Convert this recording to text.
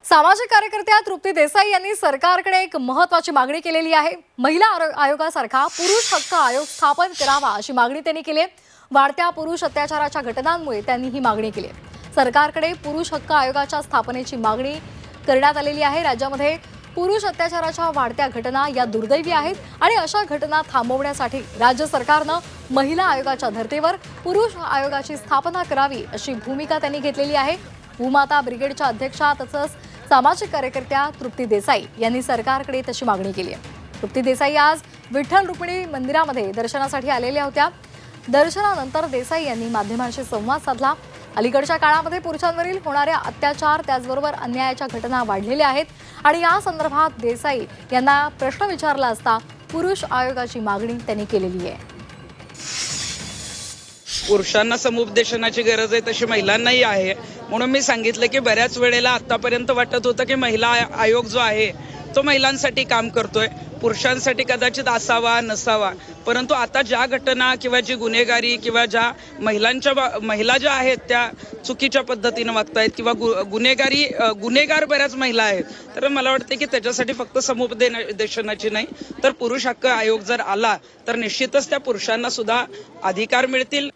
सामाजिक कार्यकर्त्या तृप्ती देसाई यांनी सरकारकडे एक महत्त्वाची मागणी केलेली आहे। महिला आयोगासारखा पुरुष हक्क आयोग स्थापन करावा अशी मागणी त्यांनी केली आहे। वाढत्या पुरुष अत्याचाराच्या घटनांमुळे त्यांनी ही मागणी केली आहे। सरकारकडे पुरुष हक्क आयोगाच्या स्थापनेची मागणी करण्यात आलेली आहे। राज्यामध्ये पुरुष अत्याचाराच्या वाढत्या घटना या दुर्दैवी आहेत आणि अशा घटना थांबवण्यासाठी राज्य सरकारने महिला आयोगाच्या धर्तीवर पुरुष आयोगाची स्थापना करावी अशी भूमिका त्यांनी घेतलेली आहे। भूमाता ब्रिगेडच्या अध्यक्षा तसंच सामाजिक कार्यकर्त्या तृप्ती देसाई यांनी सरकारकडे तशी मागणी केली आहे। तृप्ती देसाई आज विठ्ठल रुक्मिणी मंदिरामध्ये दर्शनासाठी आलेल्या होत्या। दर्शनानंतर देसाई यांनी माध्यमांशी संवाद साधला। अलीकडच्या काळामध्ये पुरुषांवरील होणाऱ्या अत्याचार त्याचबरोबर अन्यायाच्या घटना वाढलेल्या आहेत आणि या संदर्भात देसाई यांना प्रश्न विचारला असता पुरुष आयोगाची मागणी त्यांनी केलेली आहे। पुरुषांना समुपदेशनाची गरज आहे तशी महिलांनाही आहे, म्हणून मी सांगितलं की बऱ्याच वेळेला आतापर्यंत वाटत होतं की महिला आयोग जो आहे तो महिलांसाठी काम करतोय, पुरुषांसाठी कदाचित असावा नसावा, परंतु आता ज्या घटना किंवा जी गुन्हेगारी किंवा ज्या महिला ज्या आहेत त्या चुकीच्या पद्धतीने वागतायत किंवा गुन्हेगार बऱ्याच महिला आहेत, तर मला वाटतं की त्याच्यासाठी फक्त समुपदेशनाची नाही तर पुरुष हक्क आयोग जर आला तर निश्चितच त्या पुरुषांना सुद्धा अधिकार मिळतील।